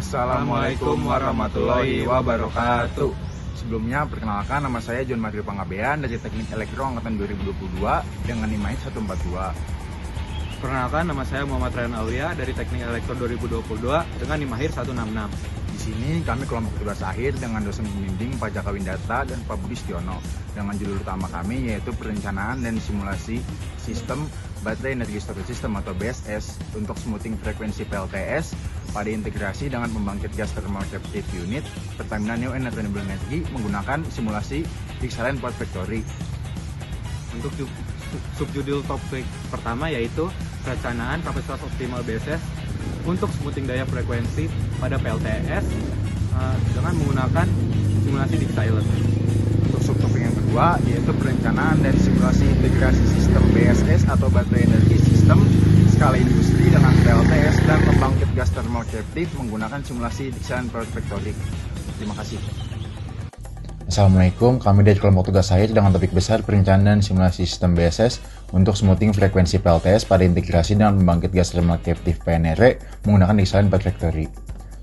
Assalamualaikum warahmatullahi wabarakatuh. Sebelumnya, perkenalkan, nama saya John Madri Pangabean dari Teknik Elektro Angkatan 2022 dengan NIM 142. Perkenalkan, nama saya Muhammad Ryan Aulia dari Teknik Elektro 2022 dengan NIM 166. Di sini kami kelompok tugas akhir dengan dosen pembimbing Pak Jaka Windata dan Pak Budi Stiono dengan judul utama kami yaitu perencanaan dan simulasi sistem Baterai Energi Storage System atau BSS untuk smoothing frekuensi PLTS pada integrasi dengan pembangkit gas thermal captive unit Pertamina Neo Renewable Energy menggunakan simulasi Excellent Power Factory. Untuk subjudul topik pertama yaitu perencanaan kapasitas optimal BSS untuk smoothing daya frekuensi pada PLTS dengan menggunakan simulasi Excellent. Untuk subtopik yang kedua yaitu perencanaan dan simulasi integrasi sistem BSS atau Baterai Energi System skala industri dengan PLTS dan pembangkit gas thermal captive menggunakan simulasi Excellent Power Factory. Terima kasih. Assalamualaikum, kami dari kelompok tugas akhir dengan topik besar perencanaan dan simulasi sistem BSS untuk smoothing frekuensi PLTS pada integrasi dengan pembangkit gas thermal captive PNR menggunakan Excellent Power Factory.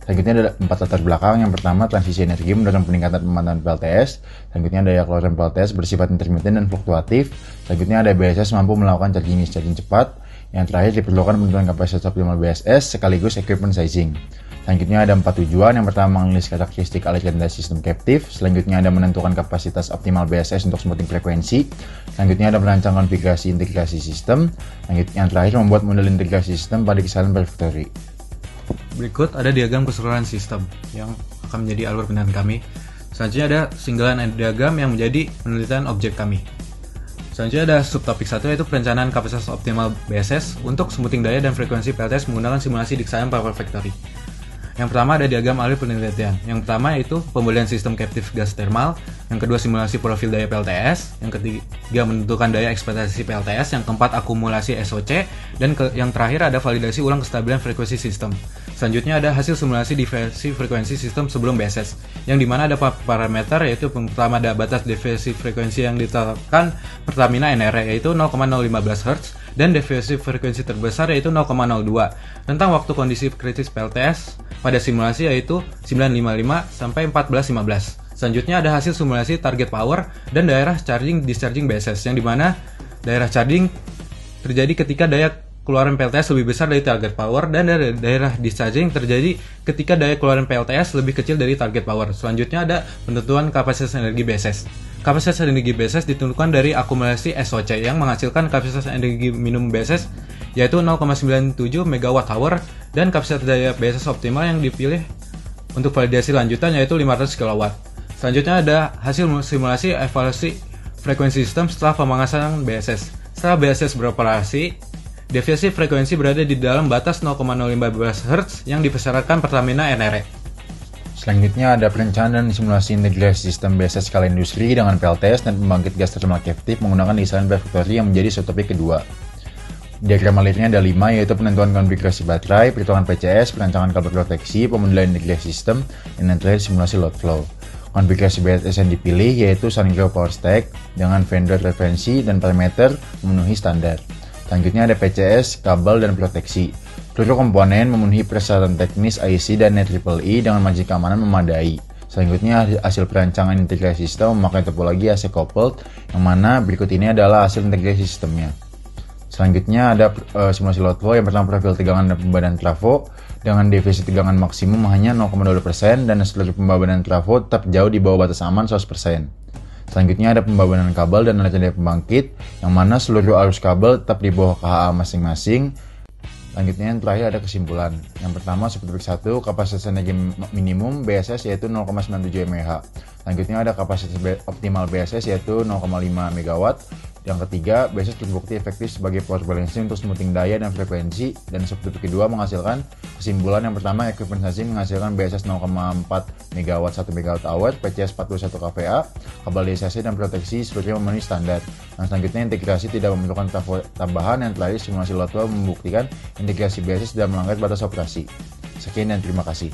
Selanjutnya ada 4 latar belakang. Yang pertama, transisi energi mendorong peningkatan pemantauan PLTS. Selanjutnya, daya keluaran PLTS bersifat intermiten dan fluktuatif. Selanjutnya, ada BSS mampu melakukan charging cepat. Yang terakhir, diperlukan penentuan kapasitas optimal BSS sekaligus equipment sizing. Selanjutnya, ada 4 tujuan. Yang pertama, menganalisis karakteristik aliran daya sistem captive. Selanjutnya, ada menentukan kapasitas optimal BSS untuk smoothing frekuensi. Selanjutnya, ada merancang konfigurasi integrasi sistem. Selanjutnya, yang terakhir, membuat model integrasi sistem pada Excellent Power Factory. Berikut ada diagram keseluruhan sistem yang akan menjadi alur penelitian kami. Selanjutnya ada singgalan diagram yang menjadi penelitian objek kami. Selanjutnya ada subtopik 1 yaitu perencanaan kapasitas optimal BSS untuk smoothing daya dan frekuensi PLTS menggunakan simulasi Excellent Power Factory. Yang pertama ada diagram alur penelitian. Yang pertama yaitu pembelian sistem captive gas thermal. Yang kedua simulasi profil daya PLTS. Yang ketiga menentukan daya ekspektasi PLTS. Yang keempat akumulasi SOC. Dan yang terakhir ada validasi ulang kestabilan frekuensi sistem. Selanjutnya ada hasil simulasi diversi frekuensi sistem sebelum BSS. Yang dimana ada parameter yaitu pertama ada batas diversi frekuensi yang ditetapkan Pertamina NR yaitu 0,015 Hz. Dan deviasi frekuensi terbesar yaitu 0,02. Tentang waktu kondisi kritis PLTS pada simulasi yaitu 955 sampai 1415. Selanjutnya ada hasil simulasi target power dan daerah charging discharging BSS yang dimana daerah charging terjadi ketika daya keluaran PLTS lebih besar dari target power dan daerah discharging terjadi ketika daya keluaran PLTS lebih kecil dari target power. Selanjutnya ada penentuan kapasitas energi BSS. Kapasitas energi BSS ditentukan dari akumulasi SOC yang menghasilkan kapasitas energi minimum BSS yaitu 0,97 MWh dan kapasitas daya BSS optimal yang dipilih untuk validasi lanjutan yaitu 500 kW. Selanjutnya ada hasil simulasi evaluasi frekuensi sistem setelah pemangkasan BSS. Setelah BSS beroperasi, deviasi frekuensi berada di dalam batas 0,015 Hz yang dipersyaratkan Pertamina NR. Selanjutnya ada perencanaan dan simulasi integrasi sistem BSS skala industri dengan PLTS dan pembangkit gas thermal captive menggunakan Excellent Power Factory yang menjadi subtopik kedua. Diagram alirnya ada 5 yaitu penentuan konfigurasi baterai, perhitungan PCS, perancangan kabel proteksi, pemodelan integrasi sistem, dan yang terakhir simulasi load flow. Konfigurasi BSS yang dipilih yaitu Sungrow Power Stack dengan vendor referensi dan parameter memenuhi standar. Selanjutnya ada PCS, kabel, dan proteksi. Seluruh komponen memenuhi persyaratan teknis IEC dan NEEE dengan margin keamanan memadai. Selanjutnya hasil perancangan integrasi sistem memakai topologi AC coupled yang mana berikut ini adalah hasil integrasi sistemnya. Selanjutnya ada simulasi load flow yang pertama profil tegangan dan pembebanan trafo dengan deviasi tegangan maksimum hanya 0,2% dan seluruh pembebanan trafo tetap jauh di bawah batas aman 100%. Selanjutnya ada pembebanan kabel dan aliran daya pembangkit yang mana seluruh arus kabel tetap di bawah KHA masing-masing. Selanjutnya yang terakhir ada kesimpulan. Yang pertama subtopik 1 kapasitas energi minimum BSS yaitu 0,97 mAh. Selanjutnya ada kapasitas optimal BSS yaitu 0,5 MW. Yang ketiga, BSS terbukti efektif sebagai power balancing untuk smoothing daya dan frekuensi. Dan subtopik kedua menghasilkan kesimpulan yang pertama equipment sizing menghasilkan BSS 0,4 MW 1 MWh, PCS 41 kVA, kabel DCC dan proteksi seluruhnya memenuhi standar. Dan selanjutnya integrasi tidak memerlukan tambahan. Yang terakhir simulasi load flow membuktikan integrasi BSS tidak melanggar batas operasi. Sekian dan terima kasih.